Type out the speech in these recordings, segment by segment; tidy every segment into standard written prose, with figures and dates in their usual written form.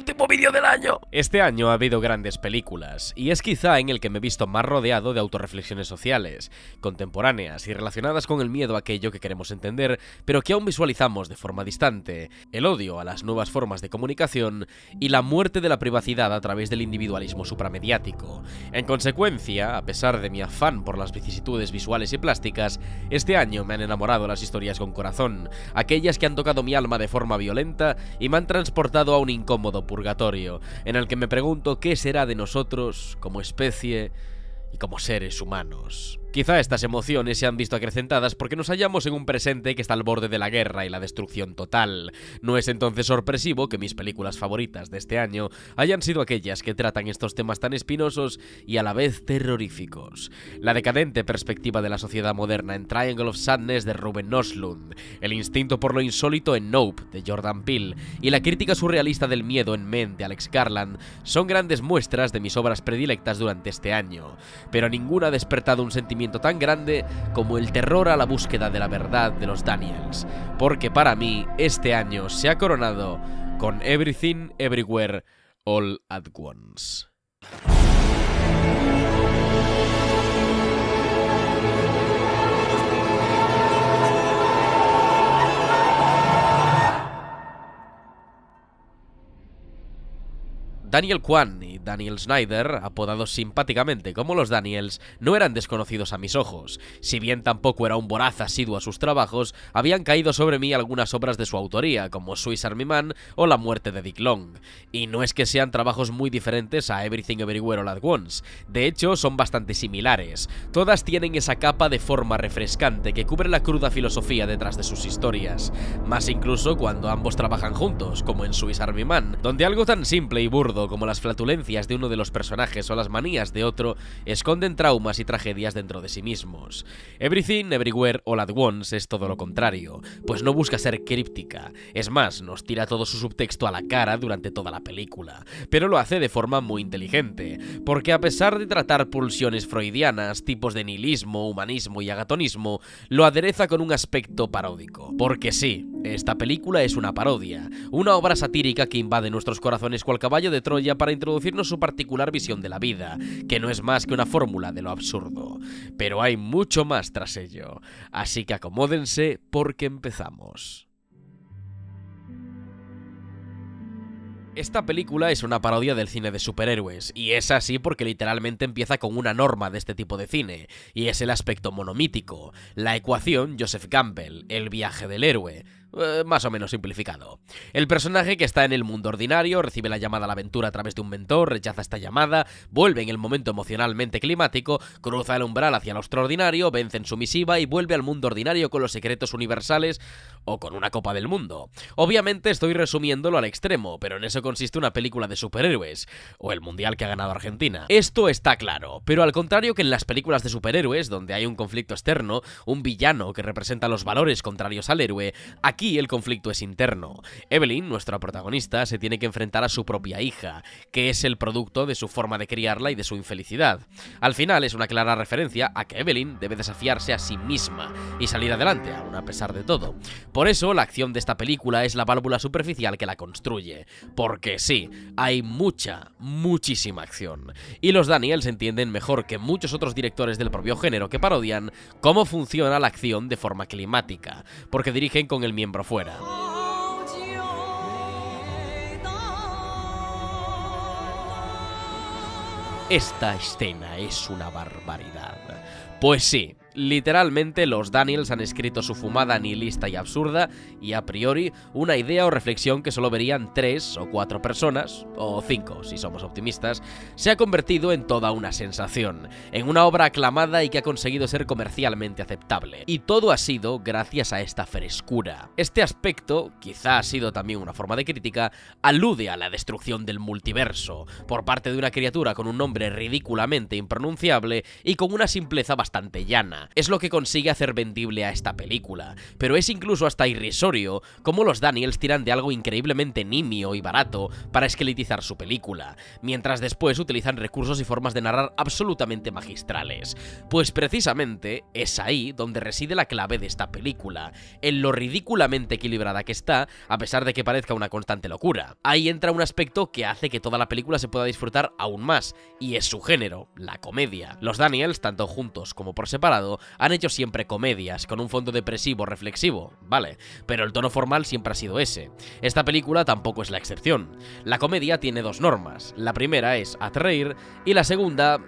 último vídeo del año. Este año ha habido grandes películas, y es quizá en el que me he visto más rodeado de autorreflexiones sociales, contemporáneas y relacionadas con el miedo a aquello que queremos entender, pero que aún visualizamos de forma distante, el odio a las nuevas formas de comunicación y la muerte de la privacidad a través del individualismo supramediático. En consecuencia, a pesar de mi afán por las vicisitudes visuales y plásticas, este año me han enamorado las historias con corazón, aquellas que han tocado mi alma de forma violenta y me han transportado a un incómodo purgatorio, en el que me pregunto qué será de nosotros como especie y como seres humanos. Quizá estas emociones se han visto acrecentadas porque nos hallamos en un presente que está al borde de la guerra y la destrucción total. No es entonces sorpresivo que mis películas favoritas de este año hayan sido aquellas que tratan estos temas tan espinosos y a la vez terroríficos. La decadente perspectiva de la sociedad moderna en Triangle of Sadness de Ruben Östlund, el instinto por lo insólito en Nope de Jordan Peele y la crítica surrealista del miedo en Men de Alex Garland son grandes muestras de mis obras predilectas durante este año, pero ninguna ha despertado un sentimiento tan grande como el terror a la búsqueda de la verdad de los Daniels, porque para mí este año se ha coronado con Everything Everywhere All at Once. Daniel Kwan y Daniel Snyder, apodados simpáticamente como los Daniels, no eran desconocidos a mis ojos. Si bien tampoco era un voraz asiduo a sus trabajos, habían caído sobre mí algunas obras de su autoría, como Swiss Army Man o La muerte de Dick Long. Y no es que sean trabajos muy diferentes a Everything Everywhere All at Once, de hecho son bastante similares. Todas tienen esa capa de forma refrescante que cubre la cruda filosofía detrás de sus historias, más incluso cuando ambos trabajan juntos, como en Swiss Army Man, donde algo tan simple y burdo como las flatulencias de uno de los personajes o las manías de otro esconden traumas y tragedias dentro de sí mismos. Everything Everywhere All at Once es todo lo contrario, pues no busca ser críptica, es más, nos tira todo su subtexto a la cara durante toda la película, pero lo hace de forma muy inteligente, porque a pesar de tratar pulsiones freudianas, tipos de nihilismo, humanismo y agatonismo, lo adereza con un aspecto paródico. Porque sí, esta película es una parodia, una obra satírica que invade nuestros corazones cual caballo de Troya para introducirnos su particular visión de la vida, que no es más que una fórmula de lo absurdo. Pero hay mucho más tras ello, así que acomódense porque empezamos. Esta película es una parodia del cine de superhéroes, y es así porque literalmente empieza con una norma de este tipo de cine, y es el aspecto monomítico, la ecuación Joseph Campbell, el viaje del héroe. Más o menos simplificado. El personaje que está en el mundo ordinario recibe la llamada a la aventura a través de un mentor, rechaza esta llamada, vuelve en el momento emocionalmente climático, cruza el umbral hacia lo extraordinario, vence en su misiva y vuelve al mundo ordinario con los secretos universales o con una copa del mundo. Obviamente estoy resumiéndolo al extremo, pero en eso consiste una película de superhéroes, o el mundial que ha ganado Argentina. Esto está claro, pero al contrario que en las películas de superhéroes, donde hay un conflicto externo, un villano que representa los valores contrarios al héroe, aquí el conflicto es interno. Evelyn, nuestra protagonista, se tiene que enfrentar a su propia hija, que es el producto de su forma de criarla y de su infelicidad. Al final es una clara referencia a que Evelyn debe desafiarse a sí misma y salir adelante, aún a pesar de todo. Por eso, la acción de esta película es la válvula superficial que la construye. Porque sí, hay muchísima acción. Y los Daniels entienden mejor que muchos otros directores del propio género que parodian cómo funciona la acción de forma climática, porque dirigen con el miembro fuera. Esta escena es una barbaridad. Pues sí, literalmente los Daniels han escrito su fumada nihilista y absurda, y a priori una idea o reflexión que solo verían 3 o 4 personas, o 5 si somos optimistas, se ha convertido en toda una sensación, en una obra aclamada y que ha conseguido ser comercialmente aceptable. Y todo ha sido gracias a esta frescura. Este aspecto, quizá ha sido también una forma de crítica, alude a la destrucción del multiverso, por parte de una criatura con un nombre ridículamente impronunciable y con una simpleza bastante llana. buena. Es lo que consigue hacer vendible a esta película, pero es incluso hasta irrisorio cómo los Daniels tiran de algo increíblemente nimio y barato para esqueletizar su película, mientras después utilizan recursos y formas de narrar absolutamente magistrales. Pues precisamente es ahí donde reside la clave de esta película, en lo ridículamente equilibrada que está, a pesar de que parezca una constante locura. Ahí entra un aspecto que hace que toda la película se pueda disfrutar aún más, y es su género, la comedia. Los Daniels, tanto juntos como por separado, han hecho siempre comedias, con un fondo depresivo reflexivo, vale, pero el tono formal siempre ha sido ese. Esta película tampoco es la excepción. La comedia tiene dos normas, la primera es haz reír y la segunda,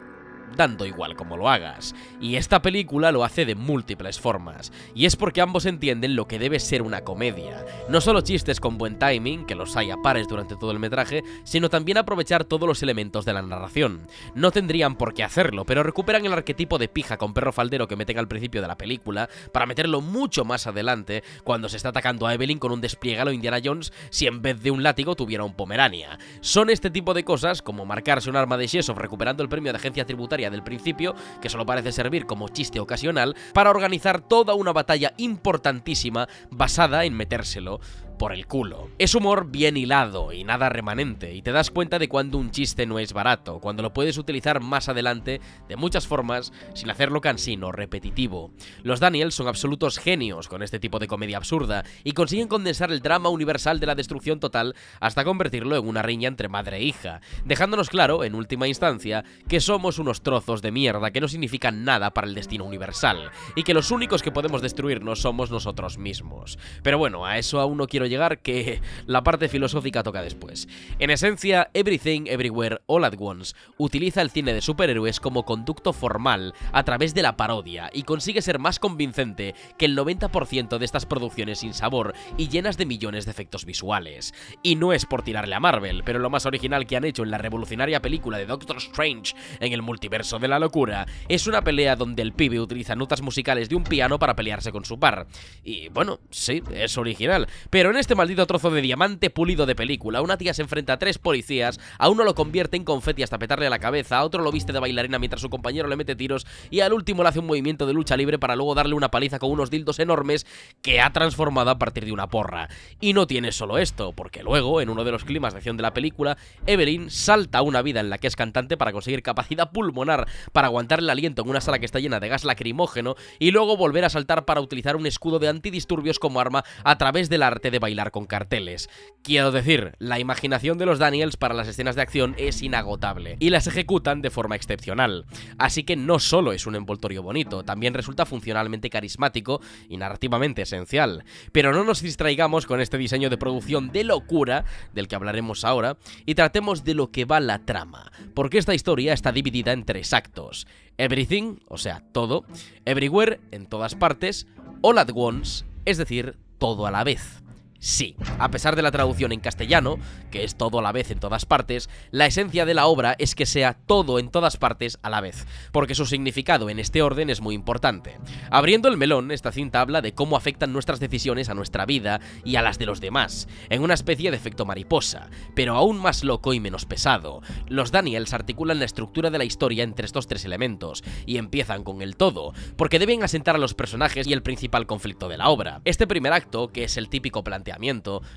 dando igual como lo hagas. Y esta película lo hace de múltiples formas, y es porque ambos entienden lo que debe ser una comedia. No solo chistes con buen timing, que los hay a pares durante todo el metraje, sino también aprovechar todos los elementos de la narración. No tendrían por qué hacerlo, pero recuperan el arquetipo de pija con perro faldero que meten al principio de la película, para meterlo mucho más adelante, cuando se está atacando a Evelyn con un despliegue a lo Indiana Jones, si en vez de un látigo tuviera un Pomerania. Son este tipo de cosas, como marcarse un arma de Shesov recuperando el premio de agencia tributaria del principio, que solo parece servir como chiste ocasional, para organizar toda una batalla importantísima basada en metérselo por el culo. Es humor bien hilado y nada remanente, y te das cuenta de cuando un chiste no es barato, cuando lo puedes utilizar más adelante de muchas formas sin hacerlo cansino o repetitivo. Los Daniels son absolutos genios con este tipo de comedia absurda y consiguen condensar el drama universal de la destrucción total hasta convertirlo en una riña entre madre e hija, dejándonos claro, en última instancia, que somos unos trozos de mierda que no significan nada para el destino universal, y que los únicos que podemos destruirnos somos nosotros mismos. Pero bueno, a eso aún no quiero llegar, que la parte filosófica toca después. En esencia, Everything, Everywhere, All at Once utiliza el cine de superhéroes como conducto formal a través de la parodia y consigue ser más convincente que el 90% de estas producciones sin sabor y llenas de millones de efectos visuales. Y no es por tirarle a Marvel, pero lo más original que han hecho en la revolucionaria película de Doctor Strange en el multiverso de la locura es una pelea donde el pibe utiliza notas musicales de un piano para pelearse con su par. Y bueno, sí, es original, pero en este maldito trozo de diamante pulido de película, una tía se enfrenta a 3 policías, a uno lo convierte en confeti hasta petarle a la cabeza, a otro lo viste de bailarina mientras su compañero le mete tiros, y al último le hace un movimiento de lucha libre para luego darle una paliza con unos dildos enormes que ha transformado a partir de una porra. Y no tiene solo esto, porque luego, en uno de los climas de acción de la película, Evelyn salta a una vida en la que es cantante para conseguir capacidad pulmonar para aguantar el aliento en una sala que está llena de gas lacrimógeno, y luego volver a saltar para utilizar un escudo de antidisturbios como arma a través del arte de bailar con carteles. Quiero decir, la imaginación de los Daniels para las escenas de acción es inagotable, y las ejecutan de forma excepcional. Así que no solo es un envoltorio bonito, también resulta funcionalmente carismático y narrativamente esencial. Pero no nos distraigamos con este diseño de producción de locura, del que hablaremos ahora, y tratemos de lo que va la trama, porque esta historia está dividida en 3 actos. Everything, o sea, todo; Everywhere, en todas partes; All at Once, es decir, todo a la vez. Sí, a pesar de la traducción en castellano, que es todo a la vez en todas partes, la esencia de la obra es que sea todo en todas partes a la vez, porque su significado en este orden es muy importante. Abriendo el melón, esta cinta habla de cómo afectan nuestras decisiones a nuestra vida y a las de los demás, en una especie de efecto mariposa, pero aún más loco y menos pesado. Los Daniels articulan la estructura de la historia entre estos 3 elementos, y empiezan con el todo, porque deben asentar a los personajes y el principal conflicto de la obra. Este primer acto, que es el típico planteamiento,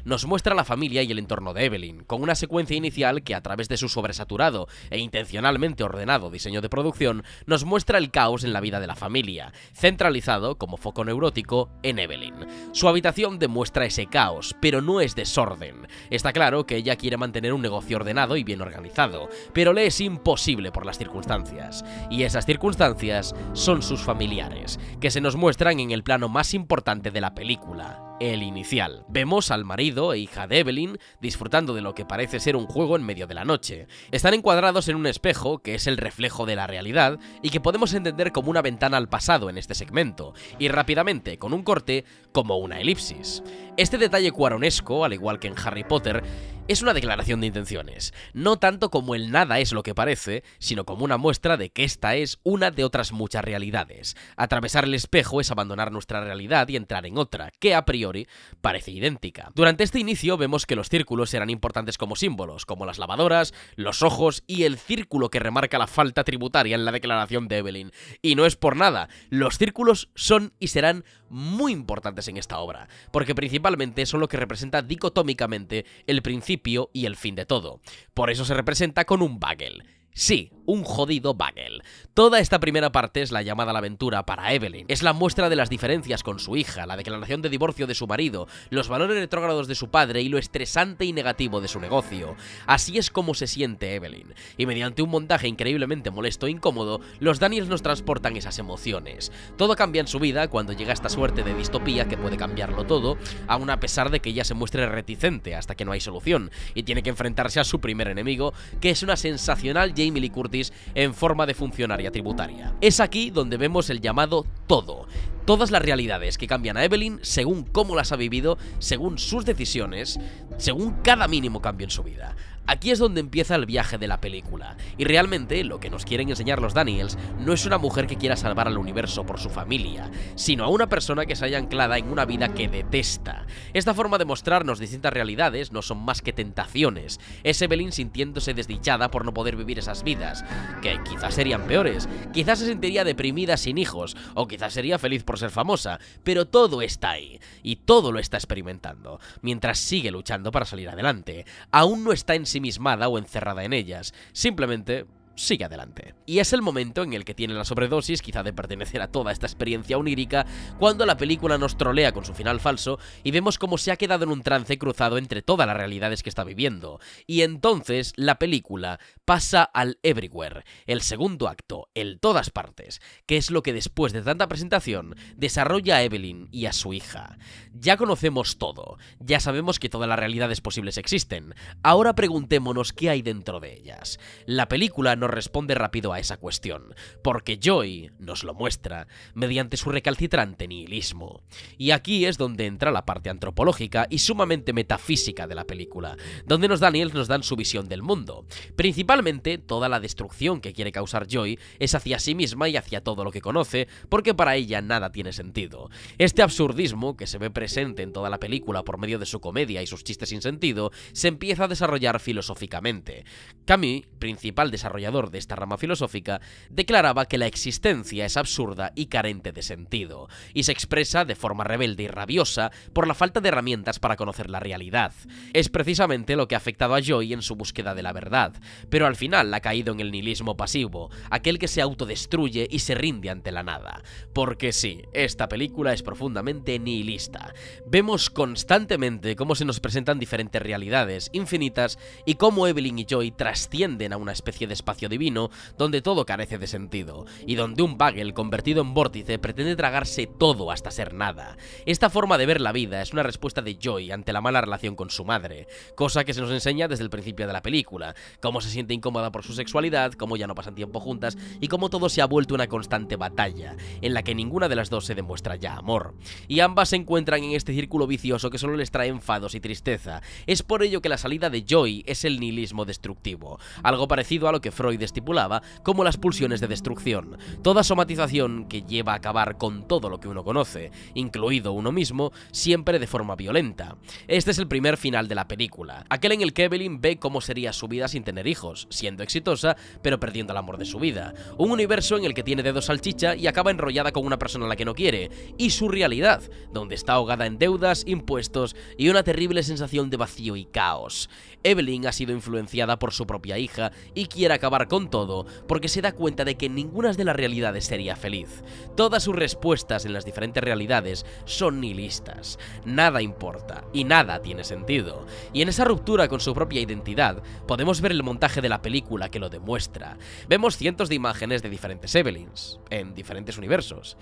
nos muestra la familia y el entorno de Evelyn, con una secuencia inicial que, a través de su sobresaturado e intencionalmente ordenado diseño de producción, nos muestra el caos en la vida de la familia, centralizado como foco neurótico en Evelyn. Su habitación demuestra ese caos, pero no es desorden. Está claro que ella quiere mantener un negocio ordenado y bien organizado, pero le es imposible por las circunstancias. Y esas circunstancias son sus familiares, que se nos muestran en el plano más importante de la película, el inicial. Vemos al marido e hija de Evelyn disfrutando de lo que parece ser un juego en medio de la noche. Están encuadrados en un espejo que es el reflejo de la realidad y que podemos entender como una ventana al pasado en este segmento, y rápidamente, con un corte, como una elipsis. Este detalle cuaronesco, al igual que en Harry Potter, Es una declaración de intenciones, no tanto como el nada es lo que parece, sino como una muestra de que esta es una de otras muchas realidades. Atravesar el espejo es abandonar nuestra realidad y entrar en otra, que a priori parece idéntica. Durante este inicio vemos que los círculos serán importantes como símbolos, como las lavadoras, los ojos y el círculo que remarca la falta tributaria en la declaración de Evelyn. Y no es por nada, los círculos son y serán muy importantes en esta obra, porque principalmente son lo que representa dicotómicamente el principio y el fin de todo. Por eso se representa con un bagel. Sí, un jodido bagel. Toda esta primera parte es la llamada a la aventura para Evelyn. Es la muestra de las diferencias con su hija, la declaración de divorcio de su marido, los valores retrógrados de su padre y lo estresante y negativo de su negocio. Así es como se siente Evelyn. Y mediante un montaje increíblemente molesto e incómodo, los Daniels nos transportan esas emociones. Todo cambia en su vida cuando llega esta suerte de distopía que puede cambiarlo todo, aun a pesar de que ella se muestre reticente hasta que no hay solución, y tiene que enfrentarse a su primer enemigo, que es una sensacional Jamie Lee Curtis en forma de funcionaria tributaria. Es aquí donde vemos el llamado todo. Todas las realidades que cambian a Evelyn según cómo las ha vivido, según sus decisiones, según cada mínimo cambio en su vida. Aquí es donde empieza el viaje de la película, y realmente lo que nos quieren enseñar los Daniels no es una mujer que quiera salvar al universo por su familia, sino a una persona que se haya anclada en una vida que detesta. Esta forma de mostrarnos distintas realidades no son más que tentaciones. Es Evelyn sintiéndose desdichada por no poder vivir esas vidas, que quizás serían peores, quizás se sentiría deprimida sin hijos, o quizás sería feliz por ser famosa, pero todo está ahí, y todo lo está experimentando, mientras sigue luchando para salir adelante. Aún no está ensimismada o encerrada en ellas, simplemente sigue adelante. Y es el momento en el que tiene la sobredosis, quizá de pertenecer a toda esta experiencia onírica, cuando la película nos trolea con su final falso y vemos cómo se ha quedado en un trance cruzado entre todas las realidades que está viviendo. Y entonces la película pasa al Everywhere, el segundo acto, el todas partes, que es lo que después de tanta presentación desarrolla a Evelyn y a su hija. Ya conocemos todo, ya sabemos que todas las realidades posibles existen. Ahora preguntémonos qué hay dentro de ellas. La película nos responde rápido a esa cuestión, porque Joy nos lo muestra mediante su recalcitrante nihilismo. Y aquí es donde entra la parte antropológica y sumamente metafísica de la película, donde los Daniels nos dan su visión del mundo. Principalmente, toda la destrucción que quiere causar Joy es hacia sí misma y hacia todo lo que conoce, porque para ella nada tiene sentido. Este absurdismo, que se ve presente en toda la película por medio de su comedia y sus chistes sin sentido, se empieza a desarrollar filosóficamente. Camus, principal desarrollador de esta rama filosófica, declaraba que la existencia es absurda y carente de sentido, y se expresa de forma rebelde y rabiosa por la falta de herramientas para conocer la realidad. Es precisamente lo que ha afectado a Joy en su búsqueda de la verdad, pero al final ha caído en el nihilismo pasivo, aquel que se autodestruye y se rinde ante la nada. Porque sí, esta película es profundamente nihilista. Vemos constantemente cómo se nos presentan diferentes realidades infinitas y cómo Evelyn y Joy trascienden a una especie de espacio divino donde todo carece de sentido, y donde un bagel convertido en vórtice pretende tragarse todo hasta ser nada. Esta forma de ver la vida es una respuesta de Joy ante la mala relación con su madre, cosa que se nos enseña desde el principio de la película, cómo se siente incómoda por su sexualidad, cómo ya no pasan tiempo juntas, y cómo todo se ha vuelto una constante batalla, en la que ninguna de las dos se demuestra ya amor. Y ambas se encuentran en este círculo vicioso que solo les trae enfados y tristeza. Es por ello que la salida de Joy es el nihilismo destructivo, algo parecido a lo que Freud estipulaba como las pulsiones de destrucción, toda somatización que lleva a acabar con todo lo que uno conoce, incluido uno mismo, siempre de forma violenta. Este es el primer final de la película, aquel en el que Evelyn ve cómo sería su vida sin tener hijos, siendo exitosa, pero perdiendo el amor de su vida. Un universo en el que tiene dedos salchicha y acaba enrollada con una persona a la que no quiere, y su realidad, donde está ahogada en deudas, impuestos y una terrible sensación de vacío y caos. Evelyn ha sido influenciada por su propia hija y quiere acabar con todo porque se da cuenta de que ninguna de las realidades sería feliz. Todas sus respuestas en las diferentes realidades son nihilistas. Nada importa y nada tiene sentido. Y en esa ruptura con su propia identidad podemos ver el montaje de la película que lo demuestra. Vemos cientos de imágenes de diferentes Evelyns en diferentes universos.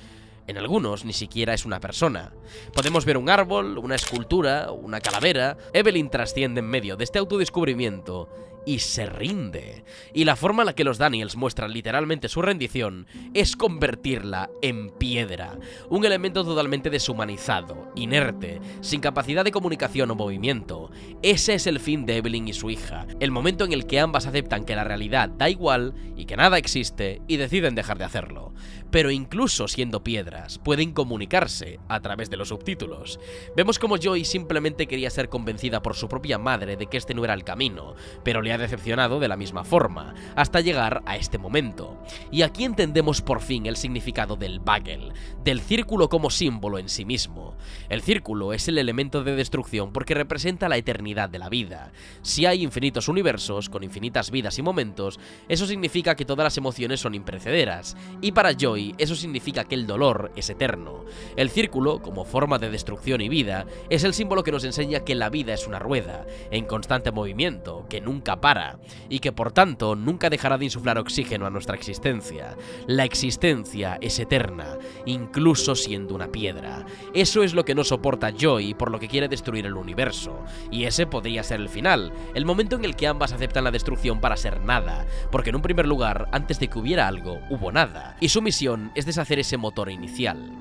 En algunos ni siquiera es una persona. Podemos ver un árbol, una escultura, una calavera. Evelyn trasciende en medio de este autodescubrimiento y se rinde. Y la forma en la que los Daniels muestran literalmente su rendición es convertirla en piedra, un elemento totalmente deshumanizado, inerte, sin capacidad de comunicación o movimiento. Ese es el fin de Evelyn y su hija, el momento en el que ambas aceptan que la realidad da igual y que nada existe y deciden dejar de hacerlo. Pero incluso siendo piedras, pueden comunicarse a través de los subtítulos. Vemos como Joy simplemente quería ser convencida por su propia madre de que este no era el camino, pero le ha decepcionado de la misma forma, hasta llegar a este momento. Y aquí entendemos por fin el significado del Bagel, del círculo como símbolo en sí mismo. El círculo es el elemento de destrucción porque representa la eternidad de la vida. Si hay infinitos universos, con infinitas vidas y momentos, eso significa que todas las emociones son imperecederas, y para Joy eso significa que el dolor es eterno. El círculo, como forma de destrucción y vida, es el símbolo que nos enseña que la vida es una rueda, en constante movimiento, que nunca para, y que por tanto nunca dejará de insuflar oxígeno a nuestra existencia. La existencia es eterna, incluso siendo una piedra. Eso es lo que no soporta Joy, por lo que quiere destruir el universo, y ese podría ser el final, el momento en el que ambas aceptan la destrucción para ser nada, porque en un primer lugar, antes de que hubiera algo, hubo nada, y su misión es deshacer ese motor inicial.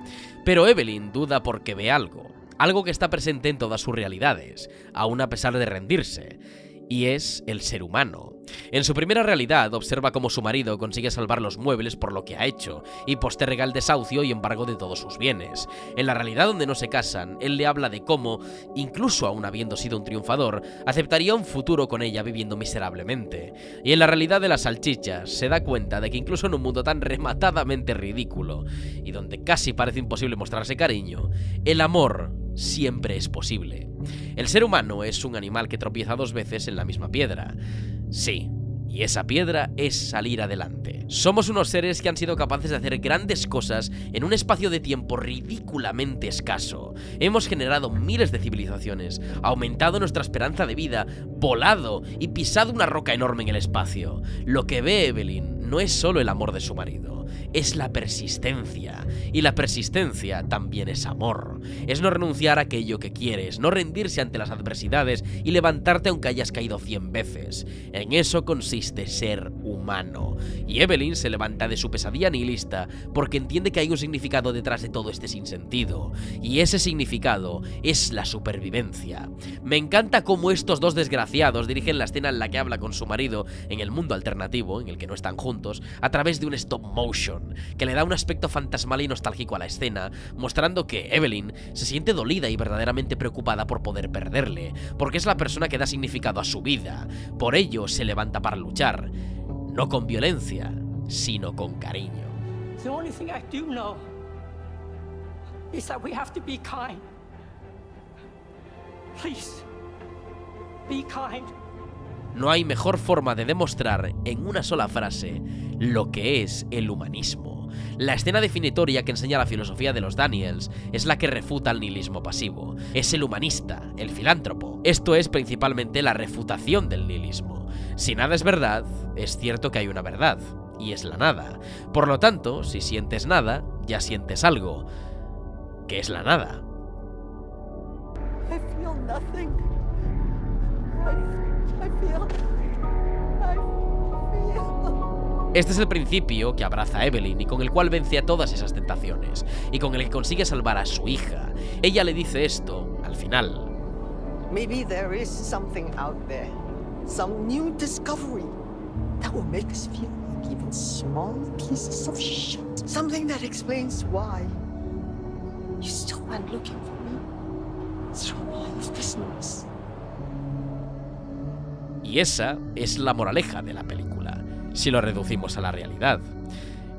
Pero Evelyn duda porque ve algo que está presente en todas sus realidades, aún a pesar de rendirse, y es el ser humano. En su primera realidad observa cómo su marido consigue salvar los muebles por lo que ha hecho, y posterga el desahucio y embargo de todos sus bienes. En la realidad donde no se casan, él le habla de cómo, incluso aún habiendo sido un triunfador, aceptaría un futuro con ella viviendo miserablemente. Y en la realidad de las salchichas, se da cuenta de que incluso en un mundo tan rematadamente ridículo, y donde casi parece imposible mostrarse cariño, el amor siempre es posible. El ser humano es un animal que tropieza 2 veces en la misma piedra. Sí, y esa piedra es salir adelante. Somos unos seres que han sido capaces de hacer grandes cosas en un espacio de tiempo ridículamente escaso. Hemos generado miles de civilizaciones, aumentado nuestra esperanza de vida, volado y pisado una roca enorme en el espacio. Lo que ve Evelyn no es solo el amor de su marido, es la persistencia. Y la persistencia también es amor. Es no renunciar a aquello que quieres, no rendirse ante las adversidades y levantarte aunque hayas caído 100 veces. En eso consiste ser humano. Y Evelyn se levanta de su pesadilla nihilista porque entiende que hay un significado detrás de todo este sinsentido. Y ese significado es la supervivencia. Me encanta cómo estos dos desgraciados dirigen la escena en la que habla con su marido en el mundo alternativo, en el que no están juntos, a través de un stop motion, que le da un aspecto fantasmal y nostálgico a la escena, mostrando que Evelyn se siente dolida y verdaderamente preocupada por poder perderle, porque es la persona que da significado a su vida. Por ello se levanta para luchar, no con violencia, sino con cariño. The only thing I do know is that we have to be kind. Please, be kind. No hay mejor forma de demostrar en una sola frase lo que es el humanismo. La escena definitoria que enseña la filosofía de los Daniels es la que refuta el nihilismo pasivo. Es el humanista, el filántropo. Esto es principalmente la refutación del nihilismo. Si nada es verdad, es cierto que hay una verdad, y es la nada. Por lo tanto, si sientes nada, ya sientes algo, que es la nada. I feel nothing. Este es el principio que abraza a Evelyn y con el cual vence a todas esas tentaciones, y con el que consigue salvar a su hija. Ella le dice esto al final. Maybe there is something out there, some new discovery that will make us feel like even small pieces of shit. Something that explains why you still went looking for me through all of this noise. Y esa es la moraleja de la película, si lo reducimos a la realidad.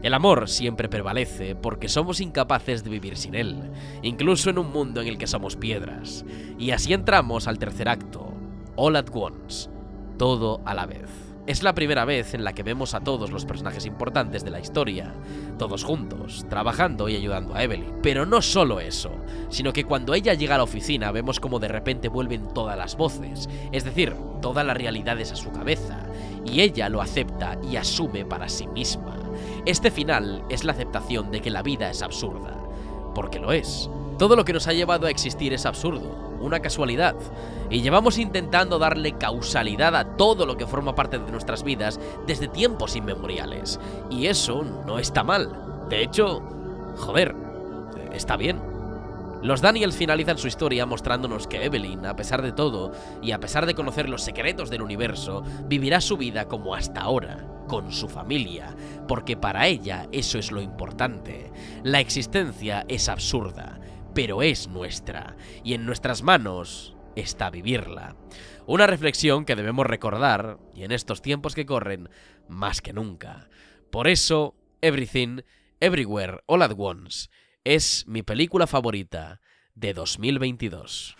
El amor siempre prevalece porque somos incapaces de vivir sin él, incluso en un mundo en el que somos piedras. Y así entramos al tercer acto, All at Once, todo a la vez. Es la primera vez en la que vemos a todos los personajes importantes de la historia, todos juntos, trabajando y ayudando a Evelyn. Pero no solo eso, sino que cuando ella llega a la oficina vemos como de repente vuelven todas las voces, es decir, todas las realidades a su cabeza, y ella lo acepta y asume para sí misma. Este final es la aceptación de que la vida es absurda, porque lo es. Todo lo que nos ha llevado a existir es absurdo, una casualidad, y llevamos intentando darle causalidad a todo lo que forma parte de nuestras vidas desde tiempos inmemoriales. Y eso no está mal. De hecho, joder, está bien. Los Daniels finalizan su historia mostrándonos que Evelyn, a pesar de todo, y a pesar de conocer los secretos del universo, vivirá su vida como hasta ahora, con su familia, porque para ella eso es lo importante. La existencia es absurda, pero es nuestra, y en nuestras manos está vivirla. Una reflexión que debemos recordar, y en estos tiempos que corren, más que nunca. Por eso, Everything, Everywhere, All at Once es mi película favorita de 2022.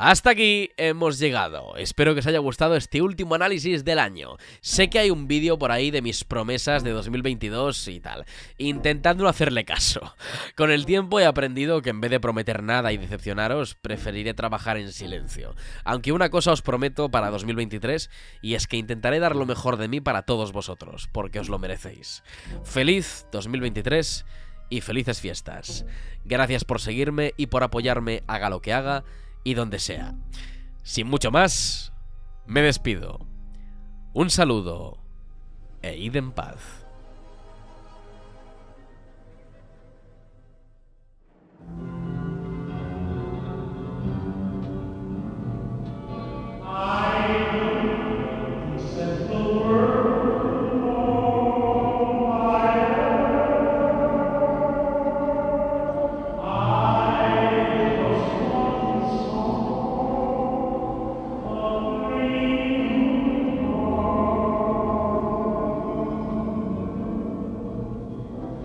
Hasta aquí hemos llegado. Espero que os haya gustado este último análisis del año. Sé que hay un vídeo por ahí de mis promesas de 2022 y tal. Intentad no hacerle caso. Con el tiempo he aprendido que en vez de prometer nada y decepcionaros, preferiré trabajar en silencio. Aunque una cosa os prometo para 2023, y es que intentaré dar lo mejor de mí para todos vosotros, porque os lo merecéis. Feliz 2023 y felices fiestas. Gracias por seguirme y por apoyarme, haga lo que haga y donde sea. Sin mucho más, me despido. Un saludo e id en paz.